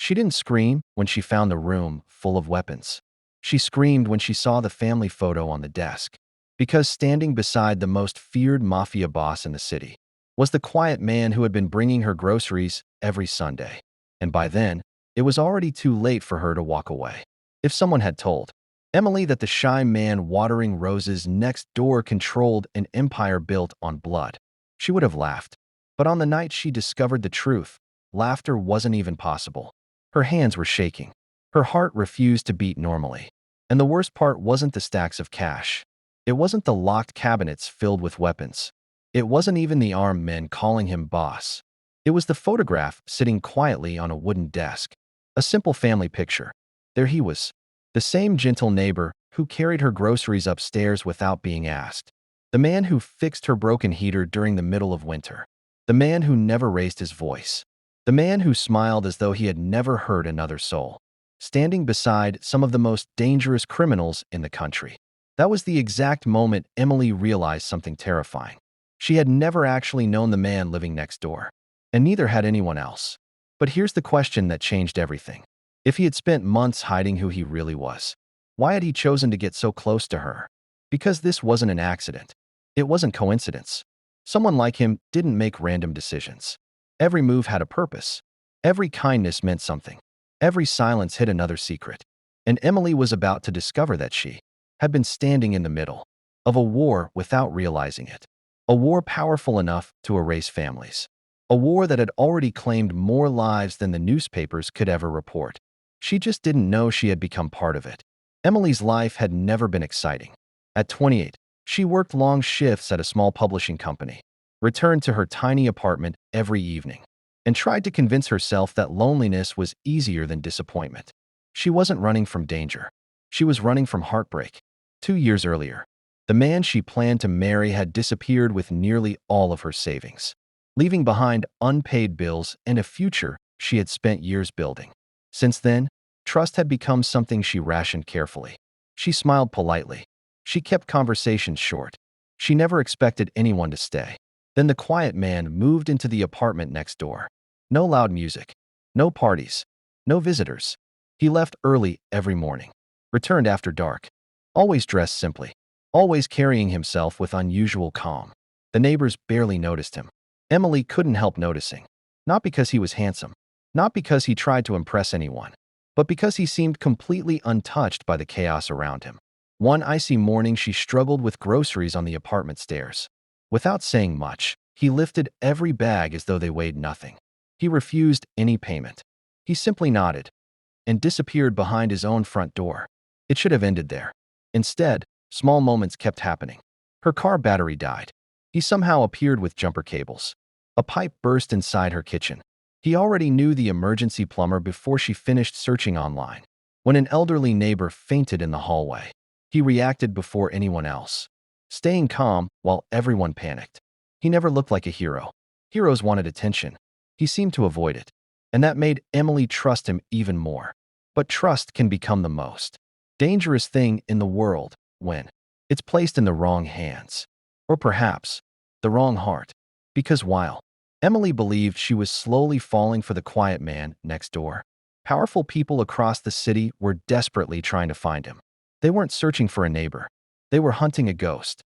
She didn't scream when she found the room full of weapons. She screamed when she saw the family photo on the desk, because standing beside the most feared mafia boss in the city was the quiet man who had been bringing her groceries every Sunday. And by then, it was already too late for her to walk away. If someone had told Emily that the shy man watering roses next door controlled an empire built on blood, she would have laughed. But on the night she discovered the truth, laughter wasn't even possible. Her hands were shaking. Her heart refused to beat normally. And the worst part wasn't the stacks of cash. It wasn't the locked cabinets filled with weapons. It wasn't even the armed men calling him boss. It was the photograph sitting quietly on a wooden desk. A simple family picture. There he was. The same gentle neighbor who carried her groceries upstairs without being asked. The man who fixed her broken heater during the middle of winter. The man who never raised his voice. The man who smiled as though he had never hurt another soul. Standing beside some of the most dangerous criminals in the country. That was the exact moment Emily realized something terrifying. She had never actually known the man living next door. And neither had anyone else. But here's the question that changed everything. If he had spent months hiding who he really was, why had he chosen to get so close to her? Because this wasn't an accident. It wasn't coincidence. Someone like him didn't make random decisions. Every move had a purpose. Every kindness meant something. Every silence hid another secret. And Emily was about to discover that she had been standing in the middle of a war without realizing it. A war powerful enough to erase families. A war that had already claimed more lives than the newspapers could ever report. She just didn't know she had become part of it. Emily's life had never been exciting. At 28, she worked long shifts at a small publishing company, returned to her tiny apartment every evening, and tried to convince herself that loneliness was easier than disappointment. She wasn't running from danger. She was running from heartbreak. 2 years earlier, the man she planned to marry had disappeared with nearly all of her savings, leaving behind unpaid bills and a future she had spent years building. Since then, trust had become something she rationed carefully. She smiled politely. She kept conversations short. She never expected anyone to stay. Then the quiet man moved into the apartment next door. No loud music. No parties. No visitors. He left early every morning. Returned after dark. Always dressed simply. Always carrying himself with unusual calm. The neighbors barely noticed him. Emily couldn't help noticing. Not because he was handsome. Not because he tried to impress anyone. But because he seemed completely untouched by the chaos around him. One icy morning she struggled with groceries on the apartment stairs. Without saying much, he lifted every bag as though they weighed nothing. He refused any payment. He simply nodded and disappeared behind his own front door. It should have ended there. Instead, small moments kept happening. Her car battery died. He somehow appeared with jumper cables. A pipe burst inside her kitchen. He already knew the emergency plumber before she finished searching online. When an elderly neighbor fainted in the hallway, he reacted before anyone else, staying calm while everyone panicked. He never looked like a hero. Heroes wanted attention. He seemed to avoid it. And that made Emily trust him even more. But trust can become the most dangerous thing in the world when it's placed in the wrong hands. Or perhaps the wrong heart. Because while Emily believed she was slowly falling for the quiet man next door, powerful people across the city were desperately trying to find him. They weren't searching for a neighbor. They were hunting a ghost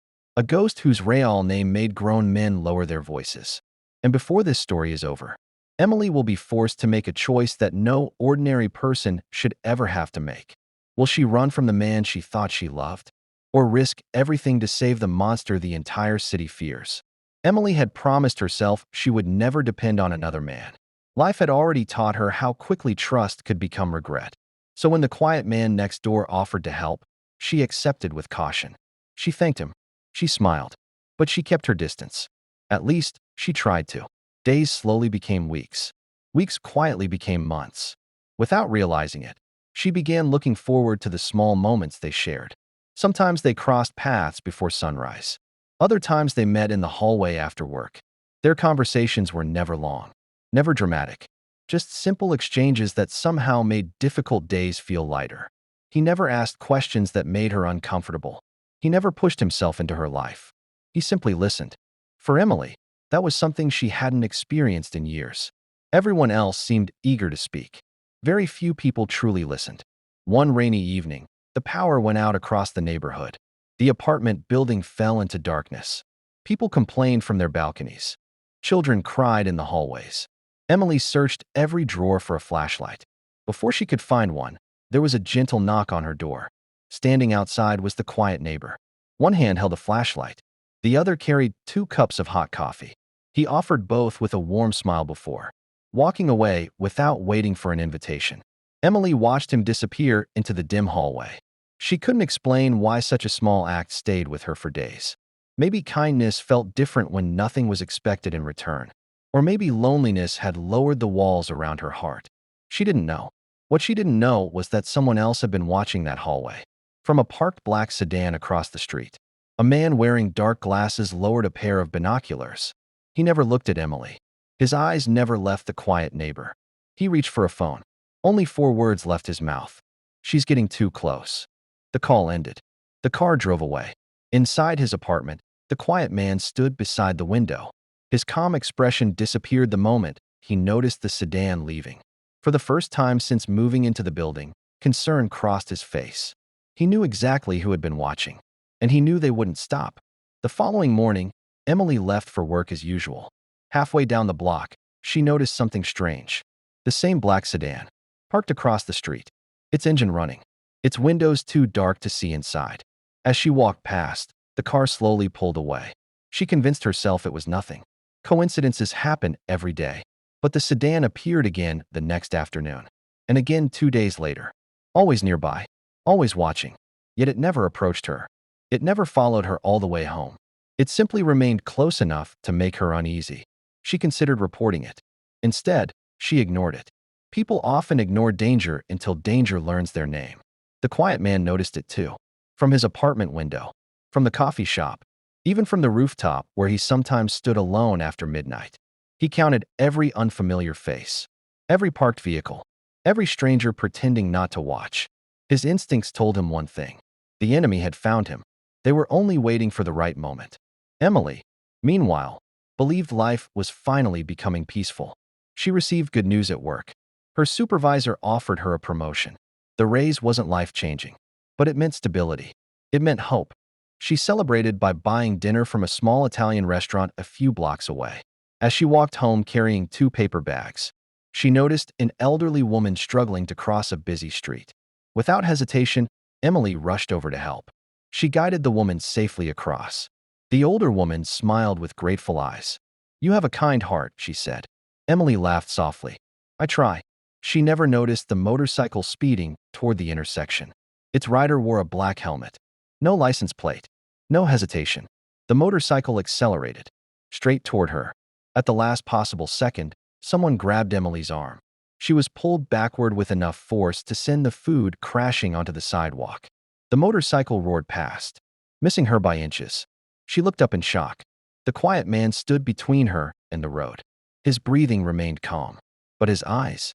whose real name made grown men lower their voices. And before this story is over, Emily will be forced to make a choice that no ordinary person should ever have to make. Will she run from the man she thought she loved, or risk everything to save the monster the entire city fears? Emily had promised herself she would never depend on another man. Life had already taught her how quickly trust could become regret. So when the quiet man next door offered to help, she accepted with caution. She thanked him. She smiled. But she kept her distance. At least, she tried to. Days slowly became weeks. Weeks quietly became months. Without realizing it, she began looking forward to the small moments they shared. Sometimes they crossed paths before sunrise. Other times they met in the hallway after work. Their conversations were never long, never dramatic, just simple exchanges that somehow made difficult days feel lighter. He never asked questions that made her uncomfortable. He never pushed himself into her life. He simply listened. For Emily, that was something she hadn't experienced in years. Everyone else seemed eager to speak. Very few people truly listened. One rainy evening, the power went out across the neighborhood. The apartment building fell into darkness. People complained from their balconies. Children cried in the hallways. Emily searched every drawer for a flashlight. Before she could find one, there was a gentle knock on her door. Standing outside was the quiet neighbor. One hand held a flashlight. The other carried 2 cups of hot coffee. He offered both with a warm smile before walking away without waiting for an invitation. Emily watched him disappear into the dim hallway. She couldn't explain why such a small act stayed with her for days. Maybe kindness felt different when nothing was expected in return. Or maybe loneliness had lowered the walls around her heart. She didn't know. What she didn't know was that someone else had been watching that hallway. From a parked black sedan across the street, a man wearing dark glasses lowered a pair of binoculars. He never looked at Emily. His eyes never left the quiet neighbor. He reached for a phone. Only 4 words left his mouth. "She's getting too close." The call ended. The car drove away. Inside his apartment, the quiet man stood beside the window. His calm expression disappeared the moment he noticed the sedan leaving. For the first time since moving into the building, concern crossed his face. He knew exactly who had been watching, and he knew they wouldn't stop. The following morning, Emily left for work as usual. Halfway down the block, she noticed something strange. The same black sedan, parked across the street, its engine running, its windows too dark to see inside. As she walked past, the car slowly pulled away. She convinced herself it was nothing. Coincidences happen every day. But the sedan appeared again the next afternoon, and again 2 days later. Always nearby, always watching. Yet it never approached her. It never followed her all the way home. It simply remained close enough to make her uneasy. She considered reporting it. Instead, she ignored it. People often ignore danger until danger learns their name. The quiet man noticed it too. From his apartment window, from the coffee shop, even from the rooftop where he sometimes stood alone after midnight. He counted every unfamiliar face, every parked vehicle, every stranger pretending not to watch. His instincts told him one thing. The enemy had found him. They were only waiting for the right moment. Emily, meanwhile, believed life was finally becoming peaceful. She received good news at work. Her supervisor offered her a promotion. The raise wasn't life-changing, but it meant stability. It meant hope. She celebrated by buying dinner from a small Italian restaurant a few blocks away. As she walked home carrying 2 paper bags, she noticed an elderly woman struggling to cross a busy street. Without hesitation, Emily rushed over to help. She guided the woman safely across. The older woman smiled with grateful eyes. "You have a kind heart," she said. Emily laughed softly. "I try." She never noticed the motorcycle speeding toward the intersection. Its rider wore a black helmet. No license plate. No hesitation. The motorcycle accelerated, straight toward her. At the last possible second, someone grabbed Emily's arm. She was pulled backward with enough force to send the food crashing onto the sidewalk. The motorcycle roared past, missing her by inches. She looked up in shock. The quiet man stood between her and the road. His breathing remained calm, but his eyes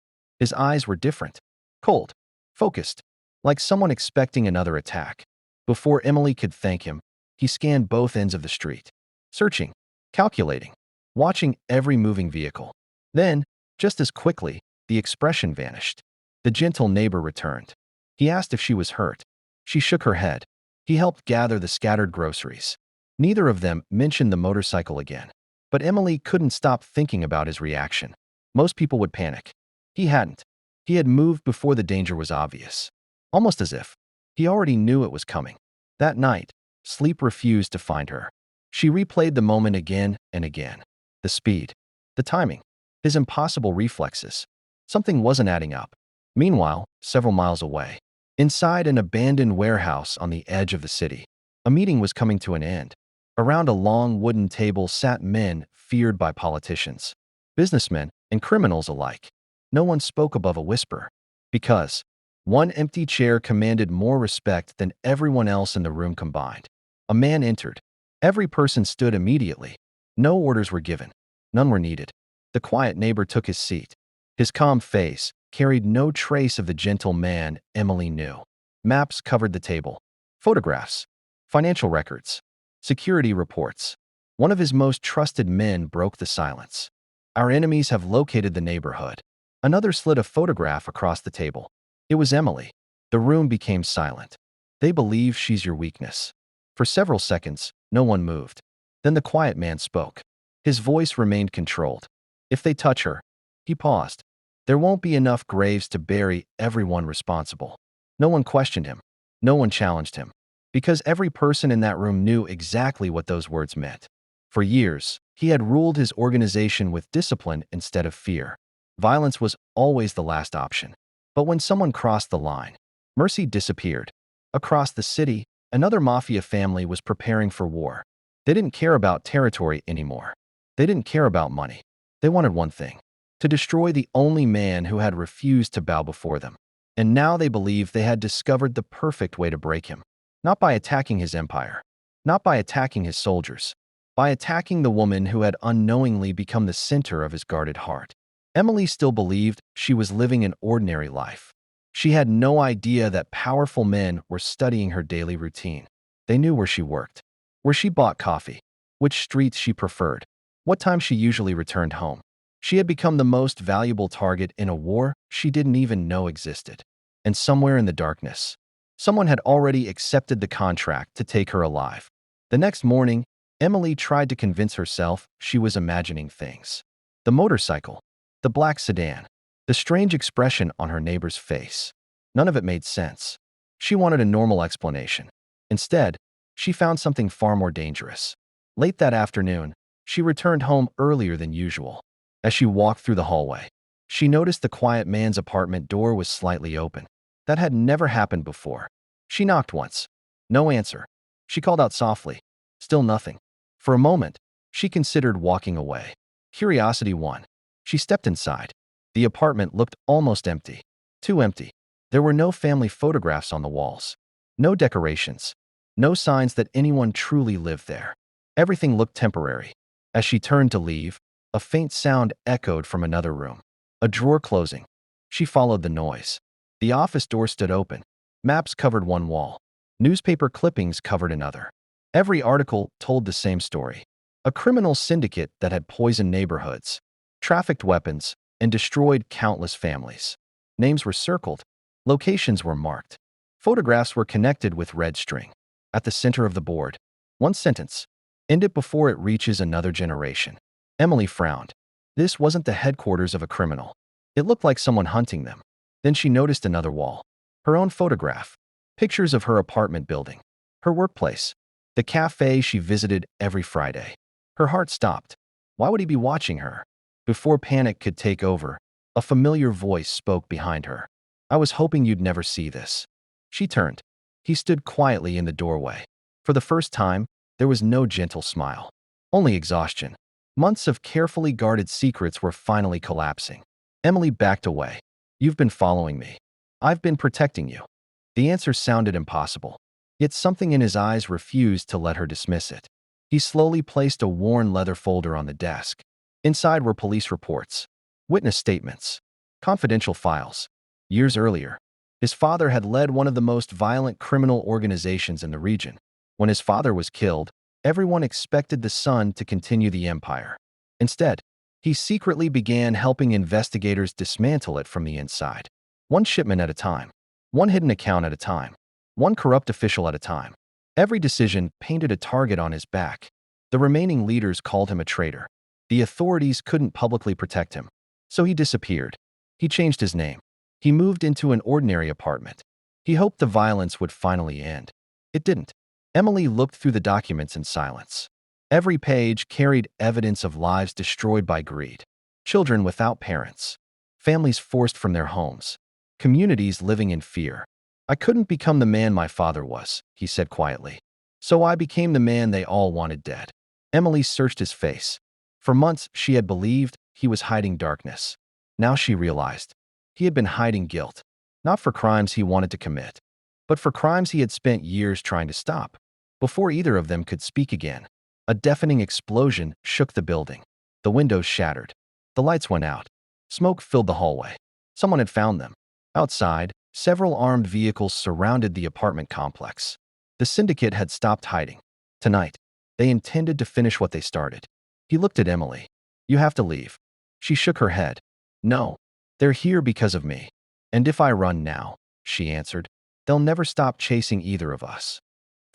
were different. Cold, focused, like someone expecting another attack. Before Emily could thank him, he scanned both ends of the street, searching, calculating, watching every moving vehicle. Then, just as quickly, the expression vanished. The gentle neighbor returned. He asked if she was hurt. She shook her head. He helped gather the scattered groceries. Neither of them mentioned the motorcycle again. But Emily couldn't stop thinking about his reaction. Most people would panic. He hadn't. He had moved before the danger was obvious. Almost as if he already knew it was coming. That night, sleep refused to find her. She replayed the moment again and again. The speed, the timing, his impossible reflexes. Something wasn't adding up. Meanwhile, several miles away, inside an abandoned warehouse on the edge of the city, a meeting was coming to an end. Around a long wooden table sat men feared by politicians, businessmen, and criminals alike. No one spoke above a whisper, because one empty chair commanded more respect than everyone else in the room combined. A man entered. Every person stood immediately. No orders were given. None were needed. The quiet neighbor took his seat. His calm face carried no trace of the gentle man Emily knew. Maps covered the table. Photographs. Financial records. Security reports. One of his most trusted men broke the silence. "Our enemies have located the neighborhood. Another slid a photograph across the table. It was Emily. The room became silent. They believe she's your weakness. For several seconds, no one moved. Then the quiet man spoke. His voice remained controlled. If they touch her, he paused. There won't be enough graves to bury everyone responsible. No one questioned him. No one challenged him. Because every person in that room knew exactly what those words meant. For years, he had ruled his organization with discipline instead of fear. Violence was always the last option. But when someone crossed the line, mercy disappeared. Across the city, another mafia family was preparing for war. They didn't care about territory anymore. They didn't care about money. They wanted one thing: to destroy the only man who had refused to bow before them. And now they believed they had discovered the perfect way to break him. Not by attacking his empire. Not by attacking his soldiers. By attacking the woman who had unknowingly become the center of his guarded heart. Emily still believed she was living an ordinary life. She had no idea that powerful men were studying her daily routine. They knew where she worked, where she bought coffee, which streets she preferred, what time she usually returned home. She had become the most valuable target in a war she didn't even know existed. And somewhere in the darkness, someone had already accepted the contract to take her alive. The next morning, Emily tried to convince herself she was imagining things. The motorcycle, the black sedan, the strange expression on her neighbor's face. None of it made sense. She wanted a normal explanation. Instead, she found something far more dangerous. Late that afternoon, she returned home earlier than usual. As she walked through the hallway, she noticed the quiet man's apartment door was slightly open. That had never happened before. She knocked once. No answer. She called out softly. Still nothing. For a moment, she considered walking away. Curiosity won. She stepped inside. The apartment looked almost empty. Too empty. There were no family photographs on the walls. No decorations. No signs that anyone truly lived there. Everything looked temporary. As she turned to leave, a faint sound echoed from another room. A drawer closing. She followed the noise. The office door stood open. Maps covered one wall. Newspaper clippings covered another. Every article told the same story. A criminal syndicate that had poisoned neighborhoods, trafficked weapons, and destroyed countless families. Names were circled. Locations were marked. Photographs were connected with red string. At the center of the board, one sentence: "End it before it reaches another generation." Emily frowned. This wasn't the headquarters of a criminal. It looked like someone hunting them. Then she noticed another wall. Her own photograph. Pictures of her apartment building. Her workplace. The cafe she visited every Friday. Her heart stopped. Why would he be watching her? Before panic could take over, a familiar voice spoke behind her. "I was hoping you'd never see this." She turned. He stood quietly in the doorway. For the first time, there was no gentle smile. Only exhaustion. Months of carefully guarded secrets were finally collapsing. Emily backed away. "You've been following me. I've been protecting you." The answer sounded impossible. Yet something in his eyes refused to let her dismiss it. He slowly placed a worn leather folder on the desk. Inside were police reports, witness statements, confidential files. Years earlier, his father had led one of the most violent criminal organizations in the region. When his father was killed, everyone expected the son to continue the empire. Instead, he secretly began helping investigators dismantle it from the inside. One shipment at a time. One hidden account at a time. One corrupt official at a time. Every decision painted a target on his back. The remaining leaders called him a traitor. The authorities couldn't publicly protect him. So he disappeared. He changed his name. He moved into an ordinary apartment. He hoped the violence would finally end. It didn't. Emily looked through the documents in silence. Every page carried evidence of lives destroyed by greed. Children without parents. Families forced from their homes. Communities living in fear. "I couldn't become the man my father was," he said quietly. "So I became the man they all wanted dead." Emily searched his face. For months, she had believed he was hiding darkness. Now she realized he had been hiding guilt, not for crimes he wanted to commit, but for crimes he had spent years trying to stop. Before either of them could speak again, a deafening explosion shook the building. The windows shattered. The lights went out. Smoke filled the hallway. Someone had found them. Outside, several armed vehicles surrounded the apartment complex. The syndicate had stopped hiding. Tonight, they intended to finish what they started. He looked at Emily. "You have to leave." She shook her head. "No." They're here because of me. And if I run now, she answered, they'll never stop chasing either of us.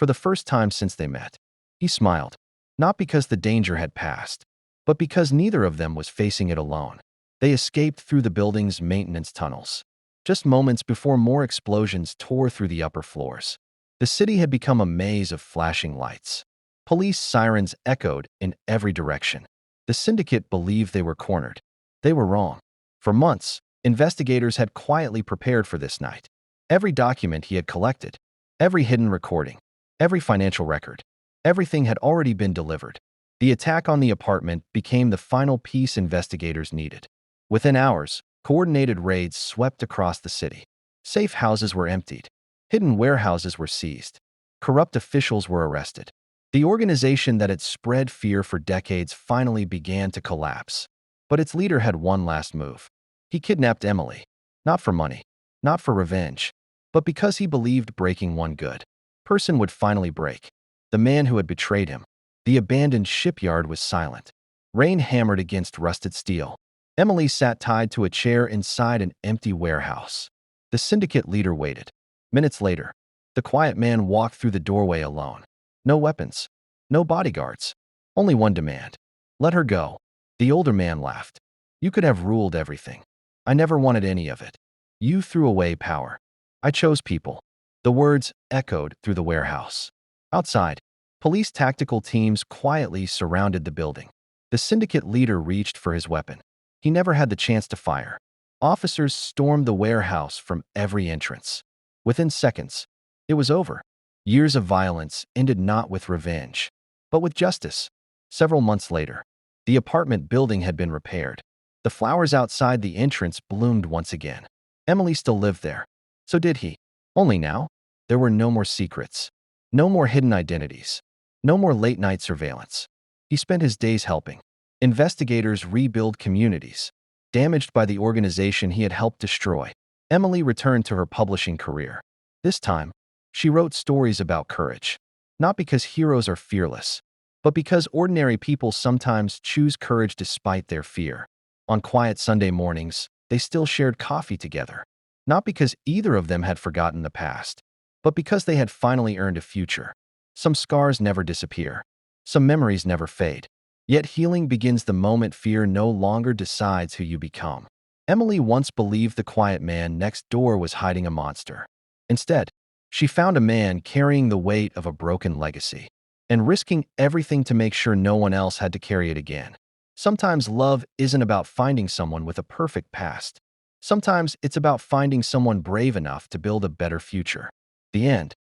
For the first time since they met, he smiled, not because the danger had passed, but because neither of them was facing it alone. They escaped through the building's maintenance tunnels, just moments before more explosions tore through the upper floors. The city had become a maze of flashing lights. Police sirens echoed in every direction. The syndicate believed they were cornered. They were wrong. For months, investigators had quietly prepared for this night. Every document he had collected, every hidden recording, every financial record, everything had already been delivered. The attack on the apartment became the final piece investigators needed. Within hours, coordinated raids swept across the city. Safe houses were emptied. Hidden warehouses were seized. Corrupt officials were arrested. The organization that had spread fear for decades finally began to collapse. But its leader had one last move. He kidnapped Emily, not for money, not for revenge, but because he believed breaking one good person would finally break. The man who had betrayed him. The abandoned shipyard was silent. Rain hammered against rusted steel. Emily sat tied to a chair inside an empty warehouse. The syndicate leader waited. Minutes later, the quiet man walked through the doorway alone. No weapons, no bodyguards, only one demand. Let her go. The older man laughed. You could have ruled everything. I never wanted any of it. You threw away power. I chose people. The words echoed through the warehouse. Outside, police tactical teams quietly surrounded the building. The syndicate leader reached for his weapon. He never had the chance to fire. Officers stormed the warehouse from every entrance. Within seconds, it was over. Years of violence ended not with revenge, but with justice. Several months later, the apartment building had been repaired. The flowers outside the entrance bloomed once again. Emily still lived there. So did he. Only now, there were no more secrets, no more hidden identities, no more late-night surveillance. He spent his days helping investigators rebuild communities damaged by the organization he had helped destroy. Emily returned to her publishing career. This time, she wrote stories about courage, not because heroes are fearless, but because ordinary people sometimes choose courage despite their fear. On quiet Sunday mornings, they still shared coffee together, not because either of them had forgotten the past, but because they had finally earned a future. Some scars never disappear. Some memories never fade. Yet healing begins the moment fear no longer decides who you become. Emily once believed the quiet man next door was hiding a monster. Instead, she found a man carrying the weight of a broken legacy and risking everything to make sure no one else had to carry it again. Sometimes love isn't about finding someone with a perfect past. Sometimes it's about finding someone brave enough to build a better future. The end.